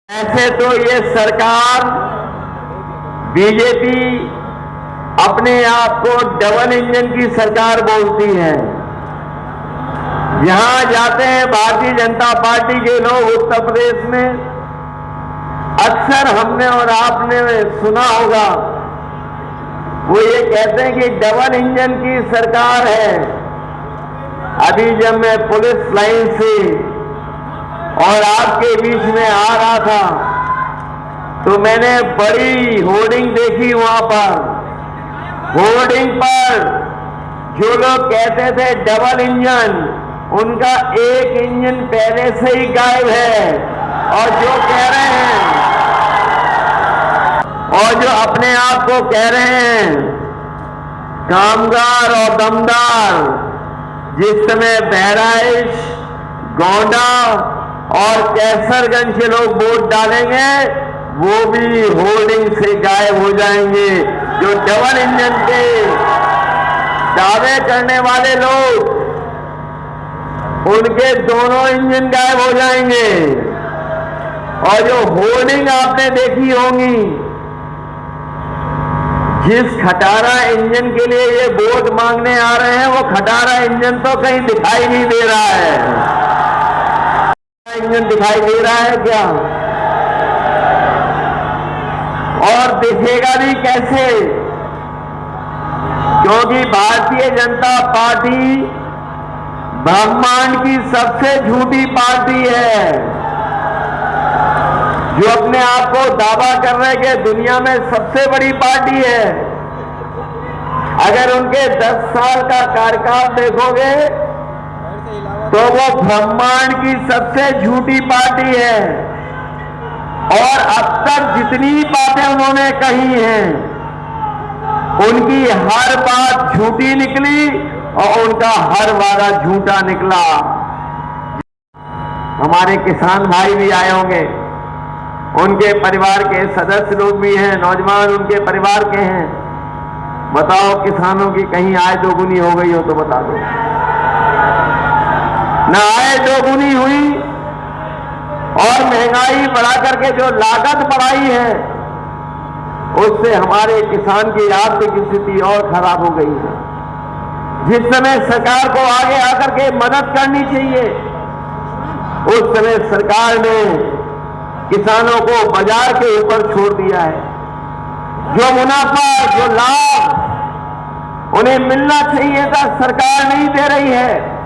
ऐसे तो ये सरकार बीजेपी अपने आप को डबल इंजन की सरकार बोलती है। जहां जाते हैं भारतीय जनता पार्टी के लोग उत्तर प्रदेश में, अक्सर हमने और आपने सुना होगा, वो ये कहते हैं कि डबल इंजन की सरकार है। अभी जब मैं पुलिस लाइन से और आपके बीच में आ रहा था तो मैंने बड़ी होर्डिंग देखी। वहां पर होर्डिंग पर जो लोग कहते थे डबल इंजन, उनका एक इंजन पहले से ही गायब है। और जो कह रहे हैं और जो अपने आप को कह रहे हैं कामगार और दमदार, जिस समय बहराइच, गोंडा और कैसरगंज के लोग वोट डालेंगे, वो भी होर्डिंग से गायब हो जाएंगे। जो डबल इंजन के दावे करने वाले लोग, उनके दोनों इंजन गायब हो जाएंगे। और जो होर्डिंग आपने देखी होंगी, जिस खटारा इंजन के लिए ये वोट मांगने आ रहे हैं, वो खटारा इंजन तो कहीं दिखाई नहीं दे रहा है। इंजन दिखाई दे रहा है क्या? और दिखेगा भी कैसे? क्योंकि भारतीय जनता पार्टी ब्रह्मांड की सबसे झूठी पार्टी है, जो अपने आप को दावा कर रहे कि दुनिया में सबसे बड़ी पार्टी है। अगर उनके 10 साल का कार्यकाल देखोगे तो वो ब्रह्मांड की सबसे झूठी पार्टी है। और अब तक जितनी बातें उन्होंने कही हैं, उनकी हर बात झूठी निकली और उनका हर वादा झूठा निकला। हमारे किसान भाई भी आए होंगे, उनके परिवार के सदस्य लोग भी हैं, नौजवान उनके परिवार के हैं। बताओ, किसानों की कहीं आय दोगुनी हो गई हो तो बता दो। ना आय दोगुनी हुई, और महंगाई बढ़ा करके जो लागत बढ़ाई है, उससे हमारे किसान की आर्थिक स्थिति और खराब हो गई है। जिस समय सरकार को आगे आकर के मदद करनी चाहिए, उस समय सरकार ने किसानों को बाजार के ऊपर छोड़ दिया है। जो मुनाफा, जो लाभ उन्हें मिलना चाहिए था, सरकार नहीं दे रही है।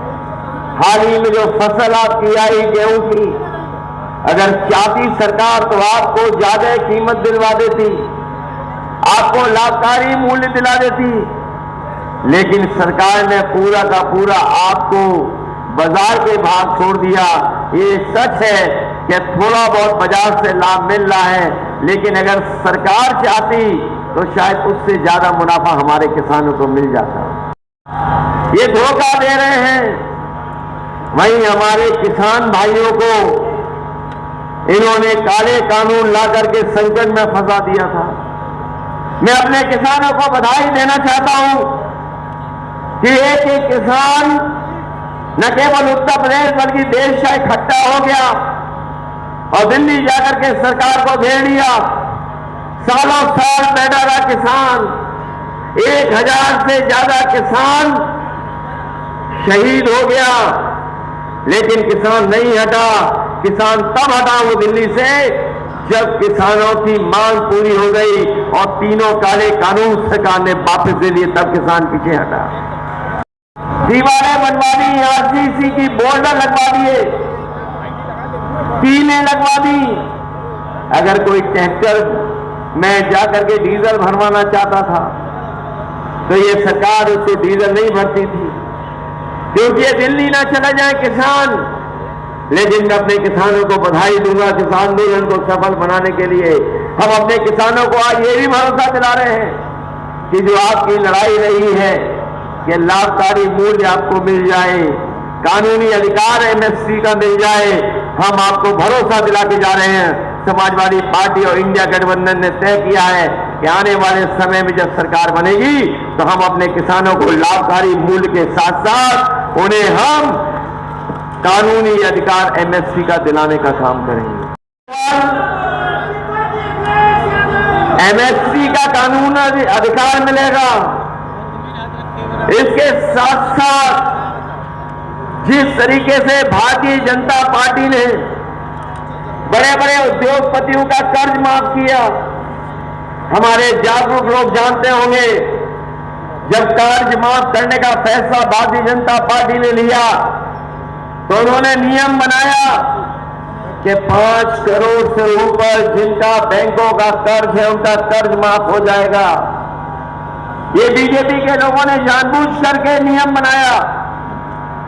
हाल ही में जो फसल आपकी आई गेहूं की, अगर चाहती सरकार तो आपको ज्यादा कीमत दिलवा देती, आपको लाभकारी मूल्य दिला देती। लेकिन सरकार ने पूरा का पूरा आपको बाजार के भाव छोड़ दिया। ये सच है कि थोड़ा बहुत बाजार से लाभ मिल रहा है, लेकिन अगर सरकार चाहती तो शायद उससे ज्यादा मुनाफा हमारे किसानों को मिल जाता। ये धोखा दे रहे हैं। वहीं हमारे किसान भाइयों को इन्होंने काले कानून ला करके संकट में फंसा दिया था। मैं अपने किसानों को बधाई देना चाहता हूं कि एक एक किसान न केवल उत्तर प्रदेश बल्कि देश का इकट्ठा हो गया और दिल्ली जाकर के सरकार को घेर लिया। सालों साल बैठा रहा किसान, 1000 से ज्यादा किसान शहीद हो गया, लेकिन किसान नहीं हटा। किसान तब हटा वो दिल्ली से जब किसानों की मांग पूरी हो गई और तीनों काले कानून सरकार ने वापस ले लिए, तब किसान पीछे हटा। दीवारें बनवा दी, आरसीसी की बॉर्डर लगवा दिए, टीलें लगवा दी। अगर कोई ट्रैक्टर में जाकर के डीजल भरवाना चाहता था तो ये सरकार उससे डीजल नहीं भरती थी, क्योंकि ये दिल्ली ना चला जाए किसान। लेकिन मैं अपने किसानों को बधाई दूंगा कि इस आंदोलन को सफल बनाने के लिए हम अपने किसानों को आज ये भी भरोसा दिला रहे हैं कि जो आपकी लड़ाई रही है कि लाभकारी मूल्य आपको मिल जाए, कानूनी अधिकार एमएसपी का मिल जाए, हम आपको भरोसा दिला के जा रहे हैं। समाजवादी पार्टी और इंडिया गठबंधन ने तय किया है कि आने वाले समय में जब सरकार बनेगी तो हम अपने किसानों को लाभकारी मूल्य के साथ साथ उन्हें हम कानूनी अधिकार एमएसपी का दिलाने का काम करेंगे। एमएसपी का कानून अधिकार मिलेगा। इसके साथ साथ जिस तरीके से भारतीय जनता पार्टी ने बड़े बड़े उद्योगपतियों का कर्ज माफ किया, हमारे जागरूक लोग जानते होंगे, जब कर्ज माफ करने का फैसला भारतीय जनता पार्टी ने लिया तो उन्होंने नियम बनाया कि 5 करोड़ से ऊपर जिनका बैंकों का कर्ज है उनका कर्ज माफ हो जाएगा। ये बीजेपी के लोगों ने जानबूझ करके नियम बनाया,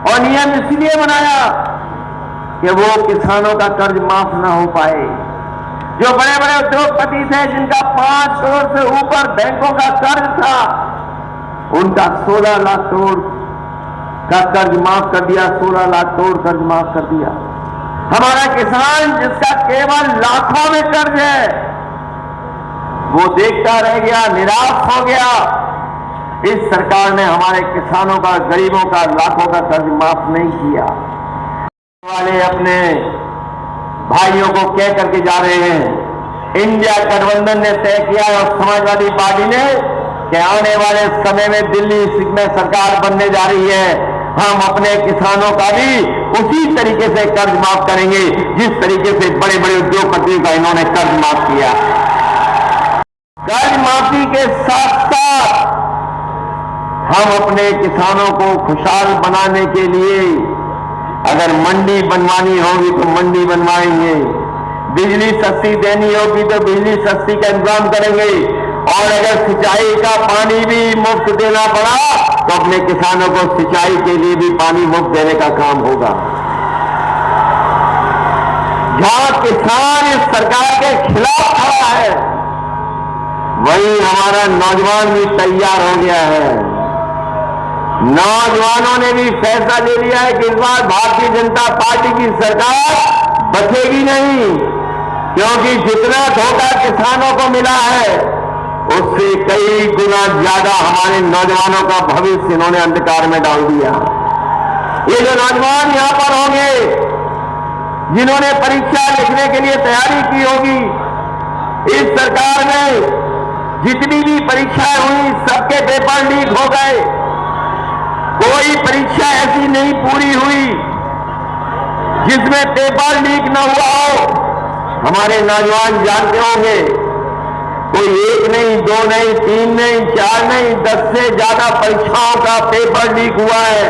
और नियम इसलिए बनाया कि वो किसानों का कर्ज माफ ना हो पाए। जो बड़े बड़े उद्योगपति थे जिनका 5 करोड़ से ऊपर बैंकों का कर्ज था, उनका 16 लाख करोड़ का कर्ज माफ कर दिया, 16 लाख करोड़ कर्ज माफ कर दिया। हमारा किसान जिसका केवल लाखों में कर्ज है, वो देखता रह गया, निराश हो गया। इस सरकार ने हमारे किसानों का, गरीबों का, लाखों का कर्ज माफ नहीं किया। वाले अपने भाइयों को कह करके जा रहे हैं, इंडिया गठबंधन ने तय किया और समाजवादी पार्टी ने कि आने वाले समय में दिल्ली में सरकार बनने जा रही है, हम अपने किसानों का भी उसी तरीके से कर्ज माफ करेंगे जिस तरीके से बड़े बड़े उद्योगपतियों का इन्होंने कर्ज माफ किया। कर्ज माफी के साथ साथ हम अपने किसानों को खुशहाल बनाने के लिए अगर मंडी बनवानी होगी तो मंडी बनवाएंगे, बिजली सस्ती देनी होगी तो बिजली सस्ती का इंतजाम करेंगे, और अगर सिंचाई का पानी भी मुफ्त देना पड़ा तो अपने किसानों को सिंचाई के लिए भी पानी मुफ्त देने का काम होगा। जहां किसान इस सरकार के खिलाफ खड़ा है, वहीं हमारा नौजवान भी तैयार हो गया है। नौजवानों ने भी फैसला ले लिया है कि इस बार भारतीय जनता पार्टी की सरकार बचेगी नहीं, क्योंकि जितना धोखा किसानों को मिला है उससे कई गुना ज्यादा हमारे नौजवानों का भविष्य इन्होंने अंधकार में डाल दिया। ये जो नौजवान यहां पर होंगे, जिन्होंने परीक्षा लिखने के लिए तैयारी की होगी, इस सरकार में जितनी भी परीक्षाएं हुई सबके पेपर लीक हो गए। कोई परीक्षा ऐसी नहीं पूरी हुई जिसमें पेपर लीक न हुआ हो। हमारे नौजवान जानते होंगे, कोई 1 नहीं, 2 नहीं, 3 नहीं, 4 नहीं, 10 से ज्यादा परीक्षाओं का पेपर लीक हुआ है।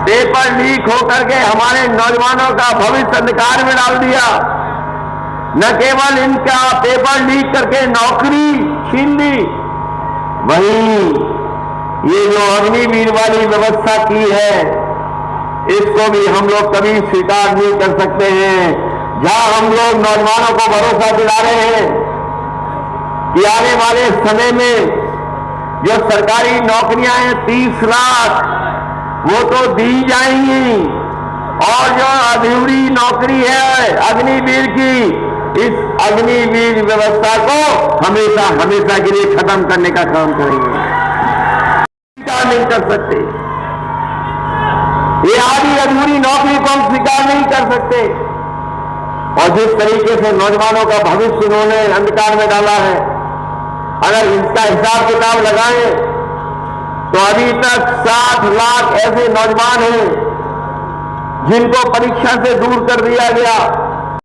पेपर लीक होकर के हमारे नौजवानों का भविष्य अंधकार में डाल दिया। न केवल इनका पेपर लीक करके नौकरी छीन ली, वहीं ये जो अग्निवीर वाली व्यवस्था की है, इसको भी हम लोग कभी स्वीकार नहीं कर सकते हैं। जहां हम लोग नौजवानों को भरोसा दिला रहे हैं कि आने वाले समय में जो सरकारी नौकरियां हैं 30 लाख वो तो दी जाएंगी, और जो अधूरी नौकरी है अग्निवीर की, इस अग्निवीर व्यवस्था को हमेशा हमेशा के लिए खत्म करने का काम करेंगे। नहीं कर सकते, ये आधी अधूरी नौकरी को हम स्वीकार नहीं कर सकते। और जिस तरीके से नौजवानों का भविष्य उन्होंने अंधकार में डाला है, अगर इसका हिसाब किताब लगाएं तो अभी तक 60 लाख ऐसे नौजवान हैं जिनको परीक्षा से दूर कर दिया गया।